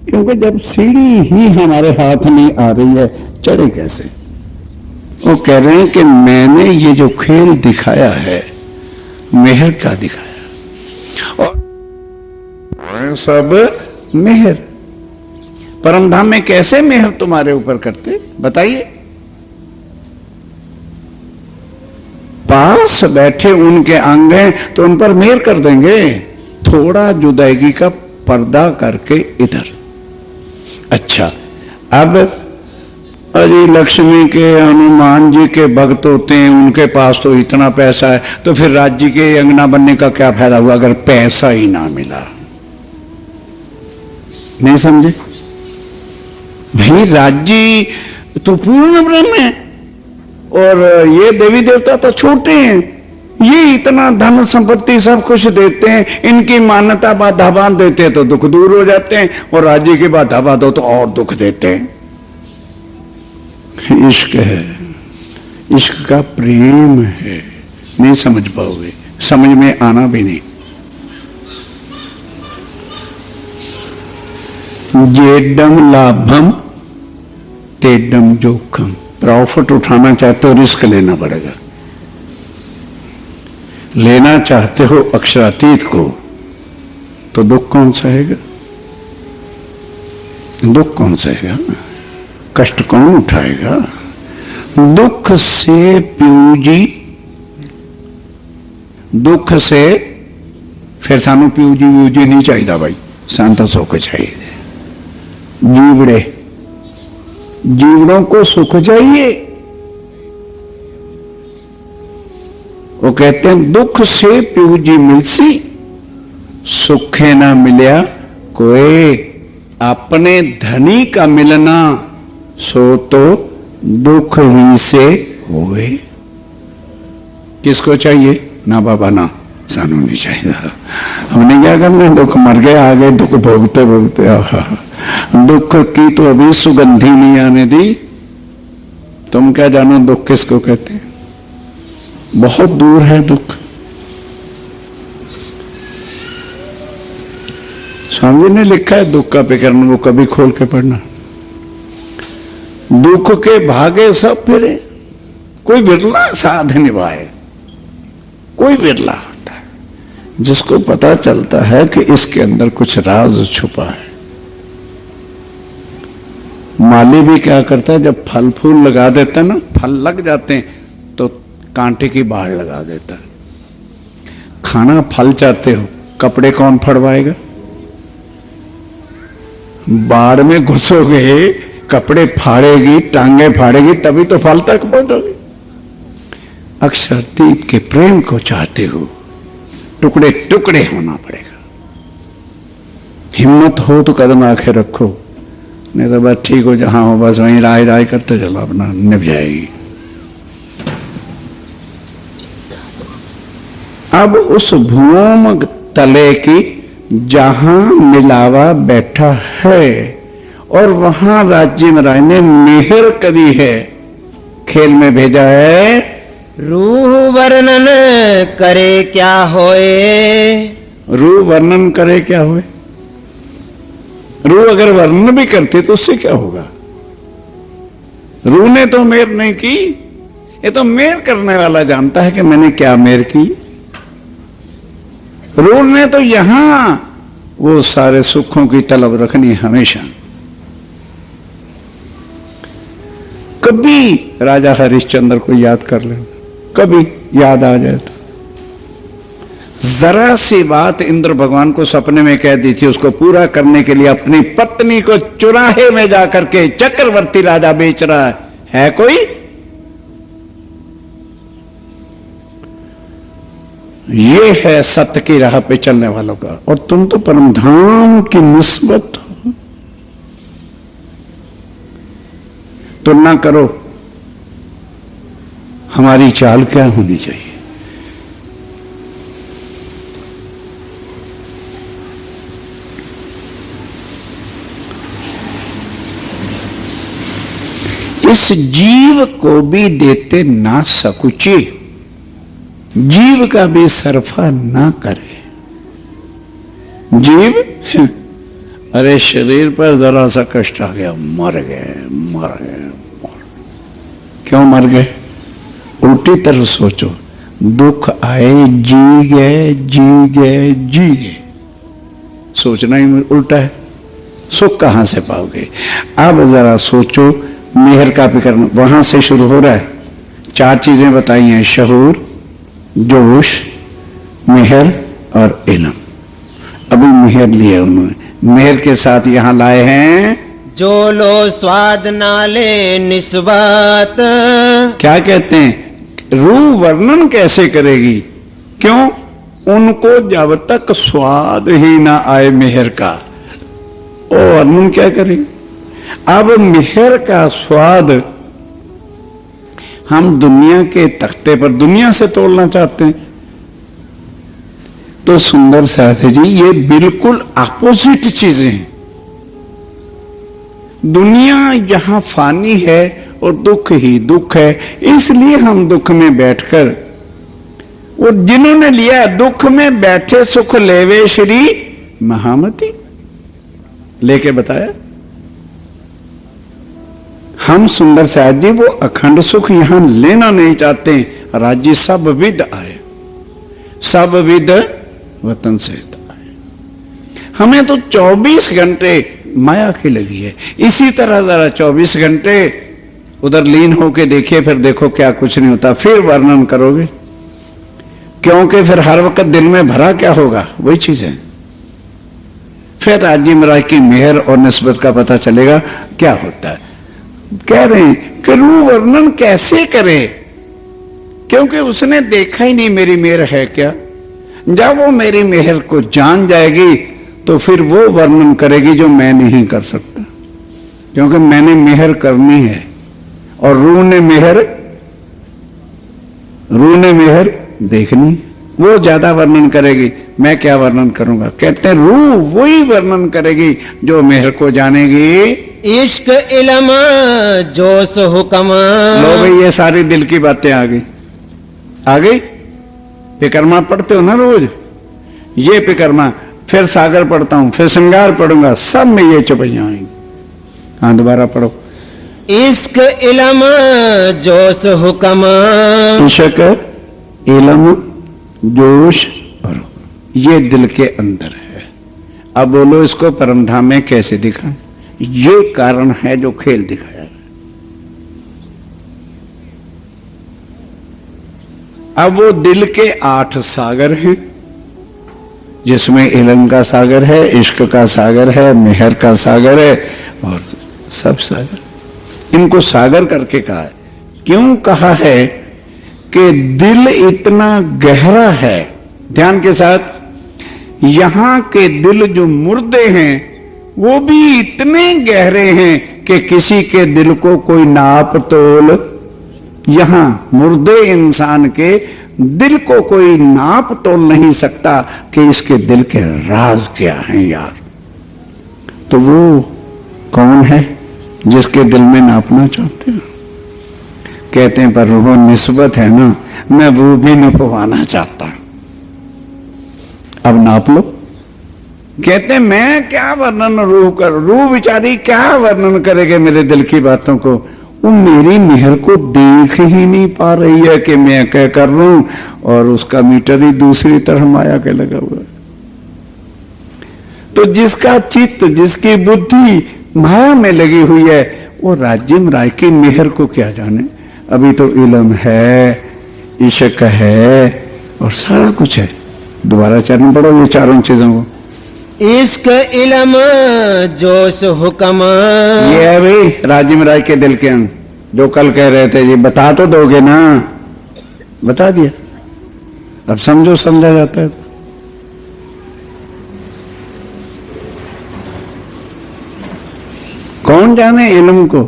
क्योंकि जब सीढ़ी ही हमारे हाथ में आ रही है, चढ़े कैसे? वो कह रहे हैं कि मैंने ये जो खेल दिखाया है मेहर का दिखाया, और सब मेहर। परमधाम में कैसे मेहर तुम्हारे ऊपर करते बताइए? पास बैठे उनके अंग हैं तो उन पर मेहर कर देंगे। थोड़ा जुदाई का पर्दा करके इधर। अच्छा, अब अरे लक्ष्मी के हनुमान जी के भक्त होते हैं, उनके पास तो इतना पैसा है, तो फिर राज्य के अंगना बनने का क्या फायदा हुआ अगर पैसा ही ना मिला? नहीं समझे भाई? राज्य तो पूर्ण ब्रह्म है और ये देवी देवता तो छोटे हैं। ये इतना धन संपत्ति सब कुछ देते हैं, इनकी मान्यता बाधा बांध देते हैं तो दुख दूर हो जाते हैं, और राज्य की बाधा बांधो तो और दुख देते हैं। इश्क है, इश्क का प्रेम है। नहीं समझ पाओगे, समझ में आना भी नहीं। जेडम लाभम तेडम जोखम। प्रॉफिट उठाना चाहते हो रिस्क लेना पड़ेगा। लेना चाहते हो अक्षरातीत को तो दुख कौन सहेगा? दुख कौन सहेगा? कष्ट कौन उठाएगा? दुख से प्यूजी, दुख से फिर सानू प्यूजी व्यूजी नहीं चाहिए भाई, शांत सुख चाहिए। जीवड़े, जीवड़ों को सुख चाहिए। वो कहते हैं दुख से प्यूजी मिलसी, सुखे ना मिलिया कोई। अपने धनी का मिलना सो तो दुख ही से होए। किसको चाहिए? ना बाबा ना, सानू नहीं चाहिए। हमने क्या करना? दुख मर गए, आ गए, दुख भोगते भोगते। दुख की तो अभी सुगंधी नहीं आने दी। तुम क्या जानो दुख किसको कहते हैं? बहुत दूर है दुख। स्वामी जी ने लिखा है दुख का प्रकरण, वो कभी खोल के पढ़ना। दुख के भागे सब फिरे, कोई विरला साध निभाए, कोई विरला होता है जिसको पता चलता है कि इसके अंदर कुछ राज छुपा है। माली भी क्या करता है, जब फल फूल लगा देता है ना, फल लग जाते हैं तो कांटे की बाढ़ लगा देता है। खाना फल चाहते हो, कपड़े कौन फड़वाएगा? बाढ़ में घुसोगे, कपड़े फाड़ेगी, टांगे फाड़ेगी, तभी तो फल तक पहुंचोगे। अक्षरातीत के प्रेम को चाहते हो, टुकड़े टुकड़े होना पड़ेगा। हिम्मत हो तो कदम आके रखो, नहीं तो बस ठीक हो जहां हो बस वहीं राय राय करते चलो, अपना निभ जाएगी। अब उस भूम तले की जहां मिलावा बैठा है और वहां राज्य महाराज ने मेहर करी है, खेल में भेजा है। रूह वर्णन करे क्या होए। रूह वर्णन करे क्या होए? रूह अगर वर्णन भी करती तो उससे क्या होगा? रूह ने तो मेहर नहीं की, ये तो मेहर करने वाला जानता है कि मैंने क्या मेहर की। रूह ने तो यहां वो सारे सुखों की तलब रखनी हमेशा। कभी राजा हरिश्चंद्र को याद कर ले, कभी याद आ जाए तो। जरा सी बात इंद्र भगवान को सपने में कह दी थी, उसको पूरा करने के लिए अपनी पत्नी को चुराहे में जाकर के चक्रवर्ती राजा बेच रहा है कोई? ये है सत्य की राह पे चलने वालों का। और तुम तो परमधाम की निस्बत हो। तुलना करो हमारी चाल क्या होनी चाहिए। इस जीव को भी देते ना सकुचे, जीव का भी सरफा ना करे। जीव अरे शरीर पर जरा सा कष्ट आ गया, मर गए, मर गए, क्यों मर गए? उल्टी तरफ सोचो, दुख आए जी गए, जी गए, जी गए। सोचना ही उल्टा है, सुख कहां से पाओगे? अब जरा सोचो, मेहर का भी करना वहां से शुरू हो रहा है। 4 चीजें बताई हैं, शहूर, जोश, मेहर और इल्म। अभी मेहर लिया उन्होंने, मेहर के साथ यहां लाए हैं, जो लो स्वाद नाले निस्बत। क्या कहते हैं, रूह वर्णन कैसे करेगी? क्यों? उनको जब तक स्वाद ही ना आए मेहर का, वो वर्णन क्या करेगी? अब मेहर का स्वाद हम दुनिया के तख्ते पर दुनिया से तोड़ना चाहते हैं, तो सुंदर साथी जी ये बिल्कुल अपोजिट चीजें हैं। दुनिया यहां फानी है और दुख ही दुख है, इसलिए हम दुख में बैठकर, और जिन्होंने लिया दुख में बैठे सुख लेवे श्री महामती लेके बताया। हम सुंदर साहब जी वो अखंड सुख यहां लेना नहीं चाहते। राज्य सब विद आए, सब विद वतन से आए। हमें तो 24 घंटे माया की लगी है। इसी तरह जरा 24 घंटे उधर लीन होके देखिए, फिर देखो क्या कुछ नहीं होता, फिर वर्णन करोगे। क्योंकि फिर हर वक्त दिल में भरा क्या होगा, वही चीज है। फिर राज्य महाराज की मेहर और निस्बत का पता चलेगा क्या होता है। कह रहे हैं कि रूह वर्णन कैसे करे, क्योंकि उसने देखा ही नहीं मेरी मेहर है क्या। जब वो मेरी मेहर को जान जाएगी तो फिर वो वर्णन करेगी जो मैं नहीं कर सकता, क्योंकि मैंने मेहर करनी है और रूह ने मेहर देखनी। वो ज्यादा वर्णन करेगी, मैं क्या वर्णन करूंगा। कहते हैं रूह वही वर्णन करेगी जो मेहर को जानेगी। इश्क इल्म जोश हुक्म। लो भाई, ये सारी दिल की बातें आ गई, आ गई। पिकरमा पढ़ते हो ना रोज, ये पिकरमा, फिर सागर पढ़ता हूं, फिर श्रृंगार पढ़ूंगा, सब में ये चौपाइयां आएंगी। हाँ, दोबारा पढ़ो। इश्क इल्म जोश हुक्म। इश्क इल्म जोश और ये दिल के अंदर है। अब बोलो इसको परमधाम में कैसे दिखाएं? ये कारण है जो खेल दिखाया। अब वो दिल के 8 सागर हैं, जिसमें इल्म का सागर है, इश्क का सागर है, मेहर का सागर है और सब सागर। इनको सागर करके कहा है। क्यों कहा है? कि दिल इतना गहरा है। ध्यान के साथ, यहां के दिल जो मुर्दे हैं वो भी इतने गहरे हैं कि किसी के दिल को कोई नाप तोल, यहां मुर्दे इंसान के दिल को कोई नाप तोल नहीं सकता कि इसके दिल के राज क्या हैं यार। तो वो कौन है जिसके दिल में नापना चाहते हैं? कहते हैं पर वो निस्बत है ना, मैं वो भी नपवाना चाहता हूं। अब नाप लो। कहते हैं मैं क्या वर्णन रूह कर, रूह बेचारी क्या वर्णन करेगे मेरे दिल की बातों को। वो मेरी मेहर को देख ही नहीं पा रही है कि मैं क्या कर रहा हूं, और उसका मीटर ही दूसरी तरफ माया के लगा हुआ है। तो जिसका चित्त, जिसकी बुद्धि माया में लगी हुई है, वो राज्य राय की मेहर को क्या जाने। अभी तो इल्म है, इश्क है और सारा कुछ है। दोबारा चरण पढ़ो ये चारों चीजों को। इश्क इल्म जोश हुक्म। ये है भाई राजिम राय के दिल के अंग, जो कल कह रहे थे। ये बता तो दोगे ना? बता दिया, अब समझो, समझा जाता है। कौन जाने इल्म को?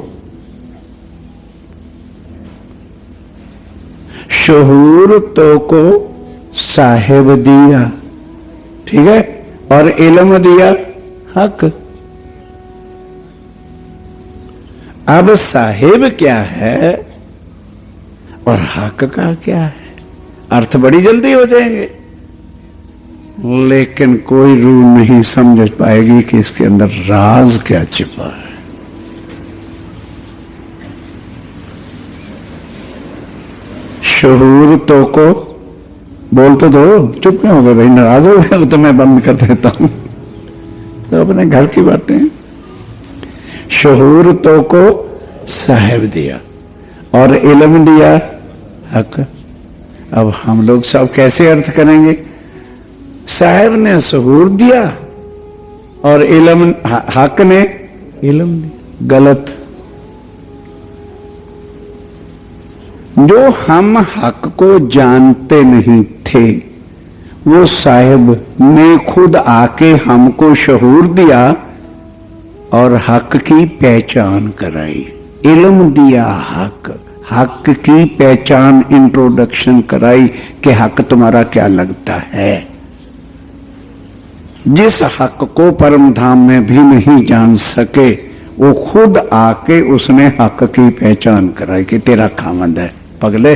शहूर तो को साहिब दिया, ठीक है, और इल्म दिया हक। अब साहिब क्या है और हक का क्या है, अर्थ बड़ी जल्दी हो जाएंगे। लेकिन कोई रूह नहीं समझ पाएगी कि इसके अंदर राज क्या छिपा है। शहूर तो को बोल तो दो, चुप क्यों हो गए भाई, नाराज हो गए तो मैं बंद कर देता हूं, तो अपने घर की बातें। शहूर तो को साहिब दिया और इल्म दिया हक। अब हम लोग सब कैसे अर्थ करेंगे? साहिब ने शहूर दिया और इल्म, हक ने इल्म दिया। गलत। जो हम हक को जानते नहीं थे वो साहिब ने खुद आके हमको शहूर दिया और हक की पहचान कराई। इल्म दिया, हक की पहचान, इंट्रोडक्शन कराई कि हक तुम्हारा क्या लगता है। जिस हक को परम धाम में भी नहीं जान सके वो खुद आके उसने हक की पहचान कराई कि तेरा खामंद है पगले।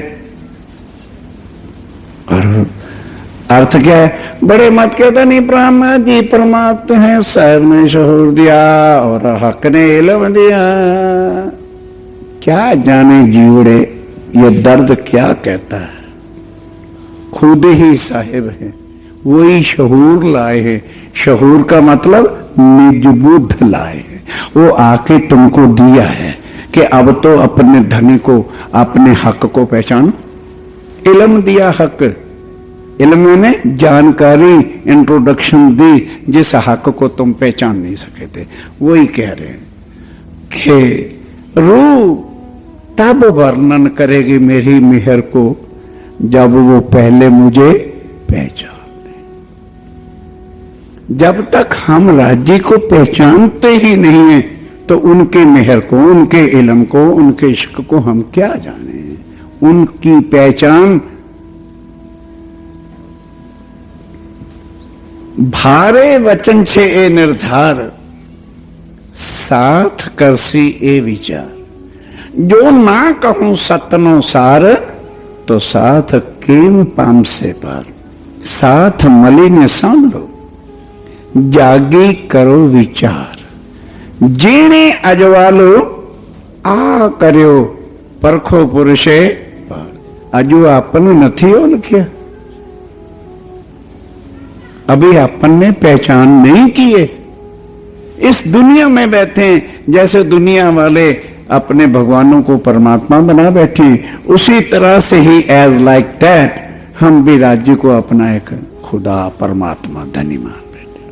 और अर्थ क्या है? बड़े मत कहता नहीं ब्रह्मा जी परमात्मा है, साहब ने शहूर दिया और हक ने इल्म दिया। क्या जाने जीवड़े ये दर्द क्या कहता है। खुद ही साहिब है, वही शहूर लाए हैं। शहूर का मतलब निज बुद्ध लाए हैं। वो आके तुमको दिया है कि अब तो अपने धनी को, अपने हक को पहचानो। इल्म दिया, हक, इल्म ने जानकारी, इंट्रोडक्शन दी जिस हक को तुम पहचान नहीं सके थे। वही कह रहे हैं कि रूह तब वर्णन करेगी मेरी मेहर को जब वो पहले मुझे पहचान ले। जब तक हम राज्य को पहचानते ही नहीं है तो उनके मेहर को, उनके इल्म को, उनके इश्क को हम क्या जाने। उनकी पहचान भारे वचन छे ए निर्धार, साथ करसी ए विचार। जो ना कहूं सतनो सार, तो साथ केम पाम से पार। साथ मली ने सांभळो, जागी करो विचार। जेने अजवालो आ कर्यो, परखो पुरुषे पार। अजू आपने नहीं ओळख्या, अभी अपन ने पहचान नहीं की है। इस दुनिया में बैठे जैसे दुनिया वाले अपने भगवानों को परमात्मा बना बैठे, उसी तरह से ही एज लाइक दैट हम भी राज्य को अपना एक खुदा, परमात्मा, धनी मान बैठे।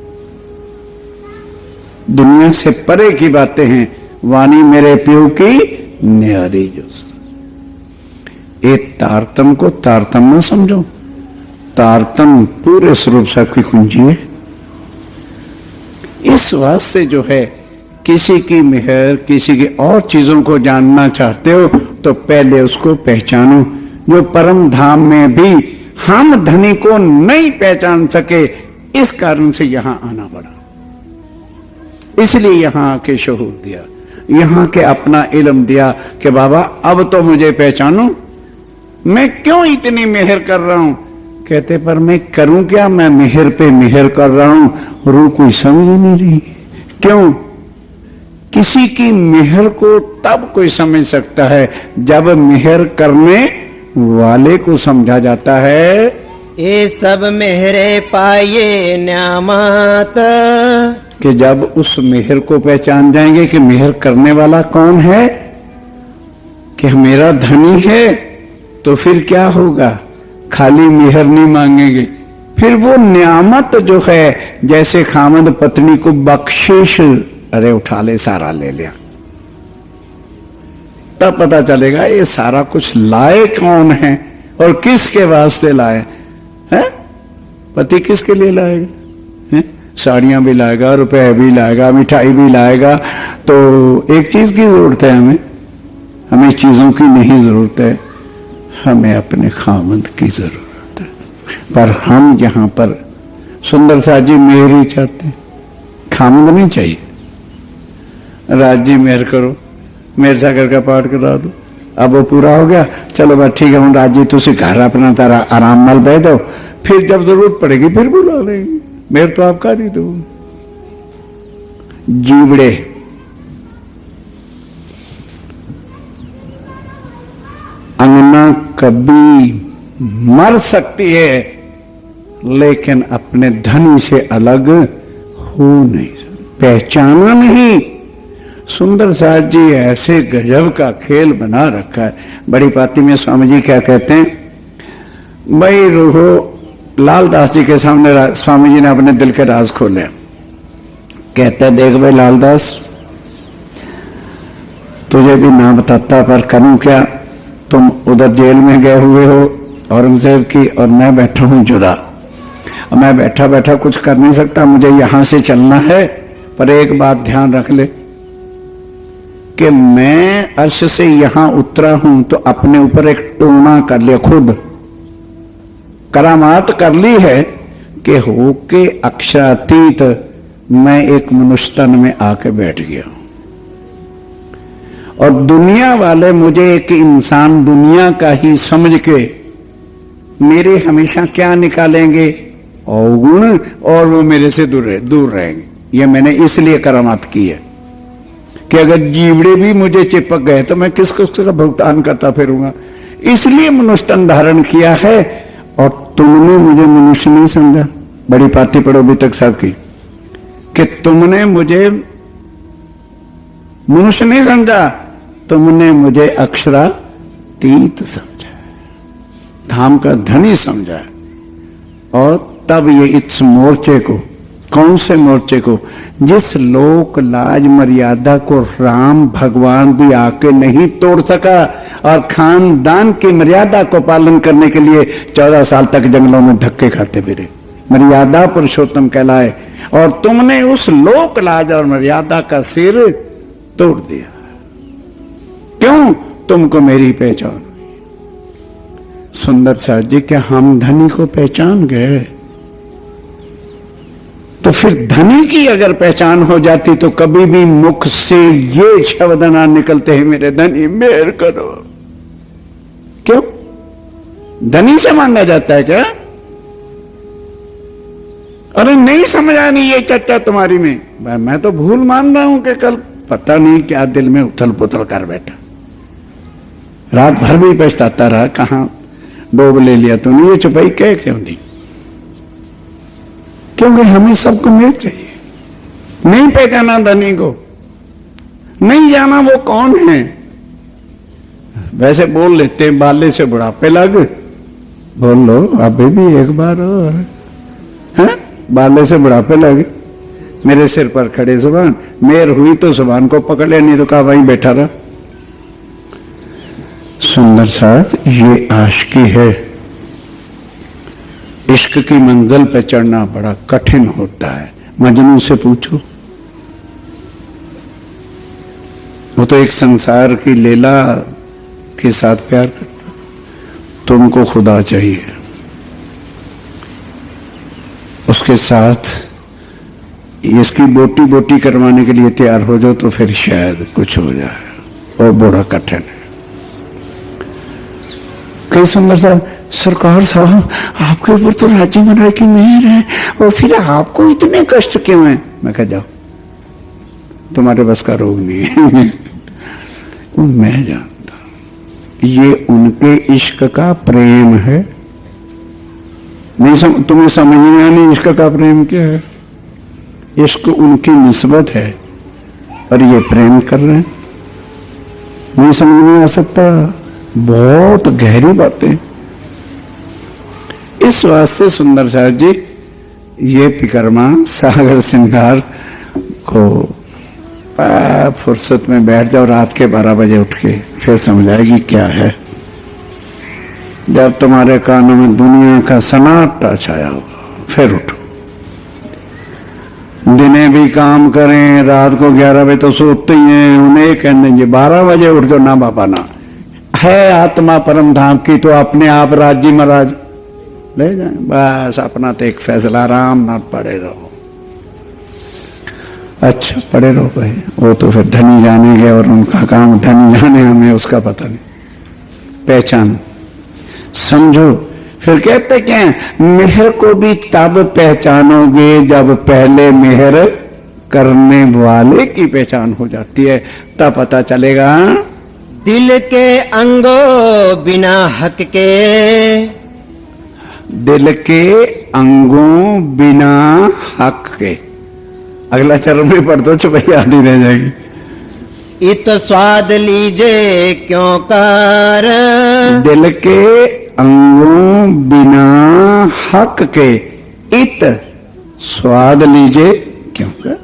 दुनिया से परे की बातें हैं। वाणी मेरे प्यो की न्यारी जो। ये तारतम को तारतम न समझो। तारतम पूरे स्वरूप साहब की कुंजी है। इस वास्ते जो है किसी की मेहर, किसी की और चीजों को जानना चाहते हो तो पहले उसको पहचानो। जो परम धाम में भी हम धनी को नहीं पहचान सके, इस कारण से यहां आना पड़ा। इसलिए यहां आके शहूर दिया, यहां के अपना इल्म दिया कि बाबा अब तो मुझे पहचानो। मैं क्यों इतनी मेहर कर रहा हूं? कहते पर मैं करूं क्या? मैं मेहर पे मेहर कर रहा हूं। रूह कोई समझ नहीं रही। क्यों? किसी की मेहर को तब कोई समझ सकता है जब मेहर करने वाले को समझा जाता है। ये सब मेहरे पाए न्यामत, कि जब उस मेहर को पहचान जाएंगे कि मेहर करने वाला कौन है, कि मेरा धनी है, तो फिर क्या होगा? खाली मेहर नहीं मांगेंगे, फिर वो नियामत जो है, जैसे खामद पत्नी को बख्शिश, अरे उठा ले, सारा ले लिया, तब पता चलेगा ये सारा कुछ लाए कौन है और किसके वास्ते लाए हैं। पति किसके लिए लाएगा? साड़ियां भी लाएगा, रुपए भी लाएगा, मिठाई भी लाएगा। तो एक चीज की जरूरत है हमें चीजों की नहीं जरूरत है, हमें अपने खामद की जरूरत है। पर हम यहां पर सुंदर सा जी मेहर ही चाहते हैं, खामद नहीं चाहिए। राज जी मेहर करो, मेहर सागर का पाठ करा दो, अब वो पूरा हो गया, चलो बस ठीक है हूं राज जी तुम घर अपना तारा आराम नाल बैठ दो, फिर जब जरूरत पड़ेगी फिर बुला लेंगे, मेरे तो आप कर ही दो। जीवड़े अंगना कभी मर सकती है लेकिन अपने धनी से अलग हो नहीं, पहचाना नहीं। सुंदर साथ जी ऐसे गजब का खेल बना रखा है। बड़ी पाती में स्वामी जी क्या कहते हैं, भाई रोहो, लालदास जी के सामने स्वामी जी ने अपने दिल के राज खोले। कहते देख भाई लालदास, तुझे भी ना बताता पर करूं क्या, तुम उधर जेल में गए हुए हो औरंगजेब की, और मैं बैठा हूं जुदा। मैं बैठा बैठा कुछ कर नहीं सकता, मुझे यहां से चलना है। पर एक बात ध्यान रख ले कि मैं अर्श से यहां उतरा हूं तो अपने ऊपर एक टोना कर लिया, खुद करामात कर ली है कि होके अक्षरातीत मैं एक मनुष्य तन में आके बैठ गया। और दुनिया वाले मुझे एक इंसान दुनिया का ही समझ के मेरे हमेशा क्या निकालेंगे, अवगुण, और वो मेरे से दूर रहेंगे। ये मैंने इसलिए करामात की है कि अगर जीवड़े भी मुझे चिपक गए तो मैं किसको उसका भुगतान करता फिरूंगा। इसलिए मनुष्य तन धारण किया है। और तुमने मुझे मनुष्य नहीं समझा, बड़ी पाती पढ़ो अभी तक साहब की, कि तुमने मुझे मनुष्य नहीं समझा, तुमने मुझे अक्षरातीत समझा, धाम का धनी समझा। और तब ये इस मोर्चे को, कौन से मोर्चे को, जिस लोक लाज मर्यादा को राम भगवान भी आके नहीं तोड़ सका, और खानदान की मर्यादा को पालन करने के लिए 14 साल तक जंगलों में धक्के खाते फिरे, मर्यादा पुरुषोत्तम कहलाए। और तुमने उस लोक लाज और मर्यादा का सिर तोड़ दिया। क्यों? तुमको मेरी पहचान। सुंदर सर जी, क्या हम धनी को पहचान गए? तो फिर धनी की अगर पहचान हो जाती तो कभी भी मुख से ये शब्द ना निकलते हैं, मेरे धनी मेहर करो। क्यों? धनी से मांगा जाता है क्या? अरे नहीं समझ आ नहीं ये चर्चा तुम्हारी में। मैं तो भूल मान रहा हूं कि कल पता नहीं क्या दिल में उथल पुथल कर बैठा, रात भर भी पछताता रहा, कहां डोब ले लिया तूने, ये चुपाई कह क्यों दी? क्योंकि हमें सबको मिल चाहिए। नहीं पहचाना धनी को, नहीं जाना वो कौन है। वैसे बोल लेते हैं बाले से बुढ़ापे लग, बोल लो अभी भी एक बार और है, बाले से बुढ़ापे लगे। मेरे सिर पर खड़े जुबान, मेर हुई तो जुबान को पकड़ ले, नहीं तो कहा वहीं बैठा रहा। सुंदर साहब, ये आशिकी है। इश्क की मंजिल पे चढ़ना बड़ा कठिन होता है। मजनू से पूछो, वो तो एक संसार की लीला के साथ प्यार करता। तुमको खुदा चाहिए, उसके साथ इसकी बोटी बोटी करवाने के लिए तैयार हो जाओ तो फिर शायद कुछ हो जाए। और बड़ा कठिन है। कई सुंदर साहब, सरकार साहब आपके ऊपर तो राज्य महाराज की मेहर है, और फिर आपको इतने कष्ट क्यों है? मैं कह जाओ, तुम्हारे बस का रोग नहीं है। मैं जानता, ये उनके इश्क का प्रेम है। नहीं तुम्हें समझ नहीं आनी इश्क का प्रेम क्या है? इश्क उनकी निस्बत है और ये प्रेम कर रहे हैं। नहीं समझ में आ सकता, बहुत गहरी बातें। इस वास्ते सुंदर साहब जी, ये पिकरमा सागर सिंगार को फुर्सत में बैठ जाओ, रात के 12 बजे उठ के फिर समझ आएगी क्या है। जब तुम्हारे कानों में दुनिया का सन्नाटा छाया होगा फिर उठो। दिने भी काम करें, रात को 11 बजे तो सोते ही हैं, उन्हें कह देंगे 12 बजे उठ जाओ। ना बाबा ना, है आत्मा परम धाम की, तो अपने आप राज्य महाराज ले जाए। बस अपना तो एक फैसला, आराम ना पड़े रहो। अच्छा पड़े रहो भाई, वो तो फिर धनी जानेंगे और उनका काम धनी जाने, हमें उसका पता नहीं। पहचान समझो, फिर कहते क्या है, मेहर को भी तब पहचानोगे जब पहले मेहर करने वाले की पहचान हो जाती है, तब पता चलेगा। दिल के अंगों बिना हक के, दिल के अंगों बिना हक के। अगला चरण में पढ़ दो, चुपैया आधी रह जाएगी। इत स्वाद लीजे क्यों कर, दिल के अंगों बिना हक के इत स्वाद लीजे क्यों कर।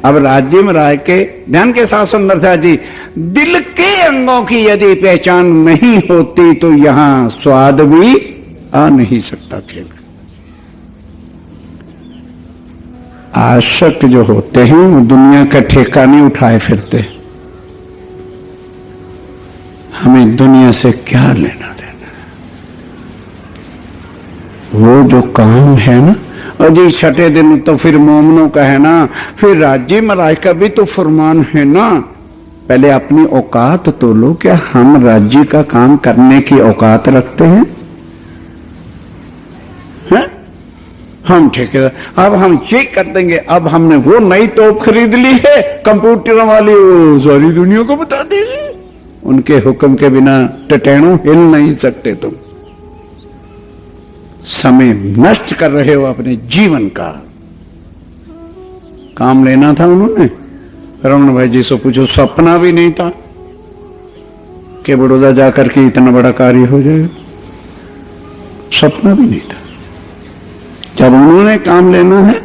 अब राज्य में रह के ध्यान के साथ सुंदर सा जी, दिल के अंगों की यदि पहचान नहीं होती तो यहां स्वाद भी आ नहीं सकता खेल। आशक जो होते हैं वो दुनिया का ठेका नहीं उठाए फिरते। हमें दुनिया से क्या लेना देना, वो जो काम है ना। और जी छठे दिन तो फिर मोमनों का है ना, फिर राज्य महाराज का भी तो फरमान है ना। पहले अपनी औकात तो लो, क्या हम राज्य का काम करने की औकात रखते हैं? हम ठेकेदार, अब हम ये कर देंगे, अब हमने वो नई तोप खरीद ली है कंप्यूटर वाली, वो सारी दुनिया को बता देंगे। उनके हुक्म के बिना टटैणों हिल नहीं सकते तुम। समय नष्ट कर रहे हो अपने जीवन का। काम लेना था उन्होंने, रमन भाई जी से पूछो, सपना भी नहीं था कि बड़ौदा जाकर के इतना बड़ा कार्य हो जाएगा, सपना भी नहीं था। जब उन्होंने काम लेना है,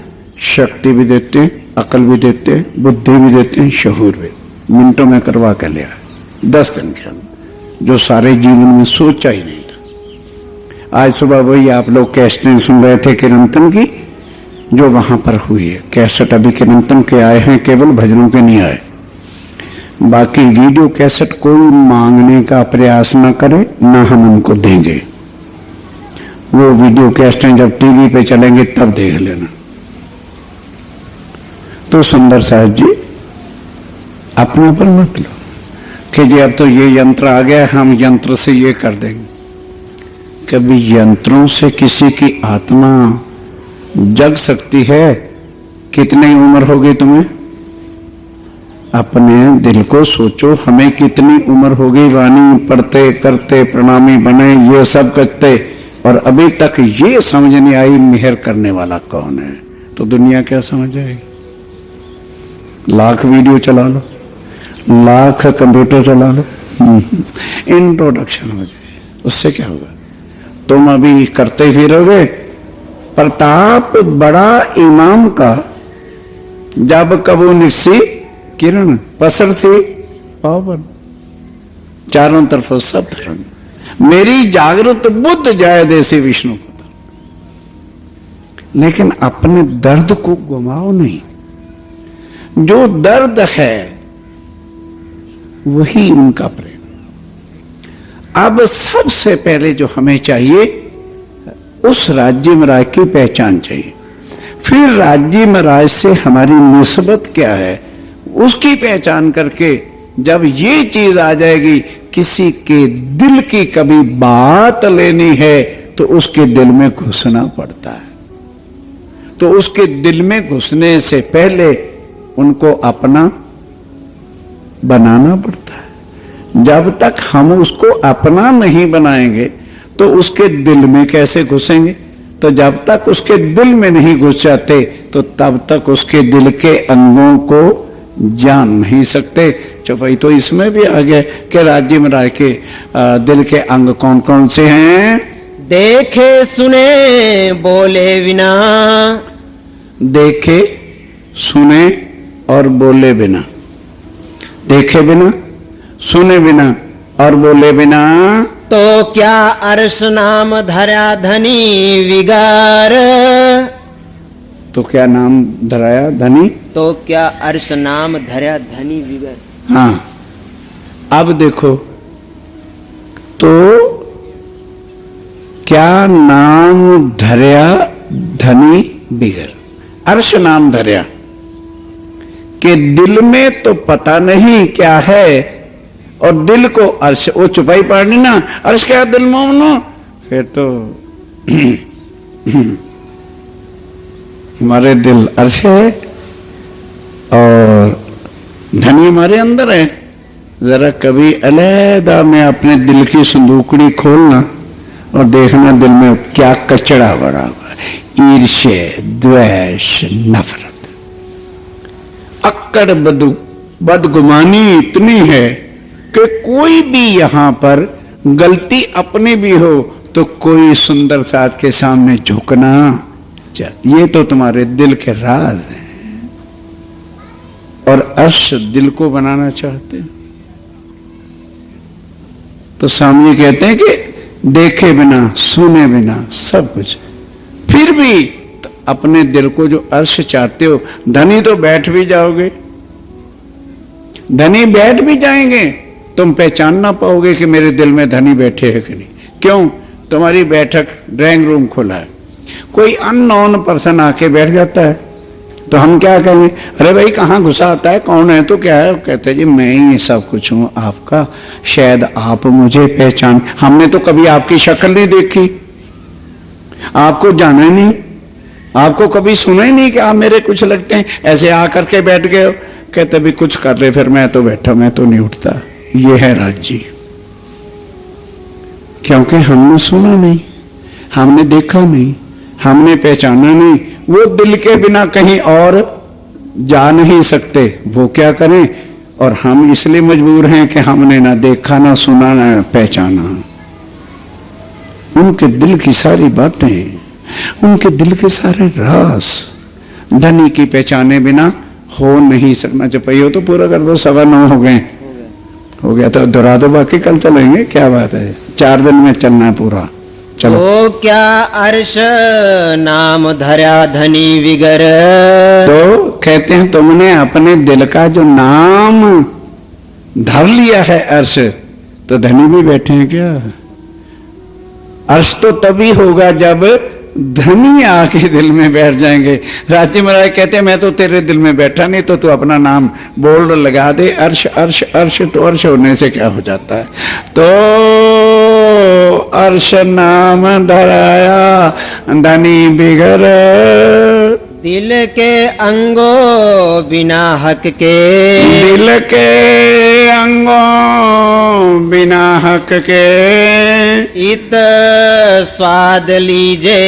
शक्ति भी देते हैं, अकल भी देते हैं, बुद्धि भी देते हैं, शहूर भी। मिनटों में करवा कर लिया 10 दिन के अंदर, जो सारे जीवन में सोचा ही नहीं था। आज सुबह वही आप लोग कैसेटें सुन रहे थे किरंतन की, जो वहां पर हुई है। कैसेट अभी किरंतन के आए हैं, केवल भजनों के नहीं आए। बाकी वीडियो कैसेट कोई मांगने का प्रयास न करे, ना हम उनको देंगे। वो वीडियो कैसेटें जब टीवी पे चलेंगे तब देख लेना। तो सुंदर साहब जी अपने पर मत लो कि जी अब तो ये यंत्र आ गया, हम यंत्र से ये कर देंगे। कभी यंत्रों से किसी की आत्मा जग सकती है? कितनी उम्र होगी तुम्हें? अपने दिल को सोचो, हमें कितनी उम्र होगी वाणी पढ़ते करते, प्रणामी बने, ये सब करते, और अभी तक ये समझ नहीं आई मेहर करने वाला कौन है। तो दुनिया क्या समझ जाएगी? लाख वीडियो चला लो, लाख कंप्यूटर चला लो, इंट्रोडक्शन हो जाए, उससे क्या होगा? तुम अभी करते ही रहोगे। प्रताप बड़ा इमाम का, जब कबू निसी किरण पसर से पावन, चारों तरफ सब धर्म, मेरी जागृत बुद्ध जाए देसी विष्णु को। लेकिन अपने दर्द को गुमाओ नहीं। जो दर्द है वही उनका प्रेम। अब सबसे पहले जो हमें चाहिए, उस राज्य महाराज की पहचान चाहिए। फिर राज्य महाराज से हमारी निस्बत क्या है उसकी पहचान करके, जब ये चीज आ जाएगी, किसी के दिल की कभी बात लेनी है तो उसके दिल में घुसना पड़ता है। तो उसके दिल में घुसने से पहले उनको अपना बनाना पड़ता है। जब तक हम उसको अपना नहीं बनाएंगे तो उसके दिल में कैसे घुसेंगे? तो जब तक उसके दिल में नहीं घुस जाते तो तब तक उसके दिल के अंगों को जान नहीं सकते। चौपाई तो इसमें भी आ गया कि राज्य महाराज के दिल के अंग कौन कौन से हैं? देखे सुने बोले बिना, देखे सुने और बोले बिना। देखे बिना, सुने बिना और बोले बिना, तो क्या अर्श नाम धरा धनी विगार। तो क्या नाम धराया धनी? तो क्या अर्श नाम धरा धनी विगार। हाँ, अब देखो, तो क्या नाम धरया धनी बिगर। अर्श नाम धरया कि दिल में तो पता नहीं क्या है, और दिल को अर्श, वो चुपाई पढ़नी ना, अर्श क्या दिल मोमनो, फिर तो हमारे दिल अर्श है और धनी हमारे अंदर है। जरा कभी अलहदा में अपने दिल की संदूकड़ी खोलना और देखना दिल में क्या कचड़ा भरा हुआ है। ईर्ष्या, द्वेष, नफरत, अक्कड़, बदगुमानी इतनी है कि कोई भी यहां पर गलती अपनी भी हो तो कोई सुंदर साथ के सामने झुकना। ये तो तुम्हारे दिल के राज हैं। और अर्श दिल को बनाना चाहते हैं तो स्वामी कहते हैं कि देखे बिना सुने बिना सब कुछ, फिर भी तो अपने दिल को जो अर्श चाहते हो, धनी तो बैठ भी जाओगे, धनी बैठ भी जाएंगे, तुम पहचान ना पाओगे कि मेरे दिल में धनी बैठे हैं कि नहीं। क्यों? तुम्हारी बैठक ड्राइंग रूम खुला है, कोई अननोन पर्सन आके बैठ जाता है तो हम क्या कहेंगे? अरे भाई कहाँ घुसा आता है, कौन है, तो क्या है? कहते हैं जी मैं ही सब कुछ हूं आपका, शायद आप मुझे पहचान। हमने तो कभी आपकी शक्ल नहीं देखी, आपको जाना ही नहीं, आपको कभी सुना ही नहीं कि आप मेरे कुछ लगते हैं। ऐसे आकर के बैठ गए, कहते भी कुछ कर रहे, फिर मैं तो बैठा, मैं तो नहीं उठता। ये है राज्य, क्योंकि हमने सुना नहीं, हमने देखा नहीं, हमने पहचाना नहीं। वो दिल के बिना कहीं और जा नहीं सकते, वो क्या करें? और हम इसलिए मजबूर हैं कि हमने ना देखा, ना सुना, ना पहचाना। उनके दिल की सारी बातें, उनके दिल के सारे राज धनी की पहचाने बिना हो नहीं सकना। चपाइयो तो पूरा कर दो, 9:15 हो गए। हो गया तो दोहरा दो, बाकी कल चलेंगे, क्या बात है, 4 दिन में चलना है पूरा। चलो। तो क्या अर्श नाम धरा धनी विगर। तो कहते हैं तुमने अपने दिल का जो नाम धर लिया है अर्श, तो धनी भी बैठे हैं क्या? अर्श तो तभी होगा जब धनी आके दिल में बैठ जाएंगे। राजी महाराज कहते हैं मैं तो तेरे दिल में बैठा नहीं, तो तू अपना नाम बोल्ड लगा दे, अर्श अर्श अर्श। तो अर्श होने से क्या हो जाता है? तो अर्श नाम धराया धनी बिगर। दिल के अंगों बिना हक के, दिल के अंगों बिना हक के, इत स्वाद लीजे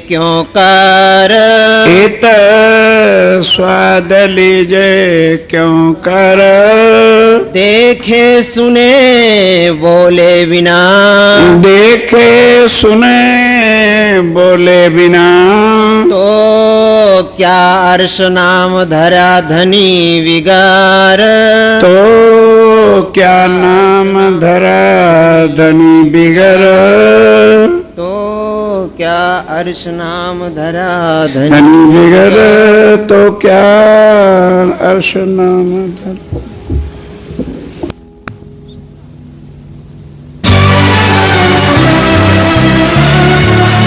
क्यों कर। इत स्वाद लीजे क्यों कर। देखे सुने बोले बिना, देखे सुने बोले बिना, तो क्या अर्श नाम धरा धनी विगार। तो क्या नाम धरा धनी बिगर। तो क्या अर्श नाम धरा धनी बिगर, तो क्या अर्श नाम धरा।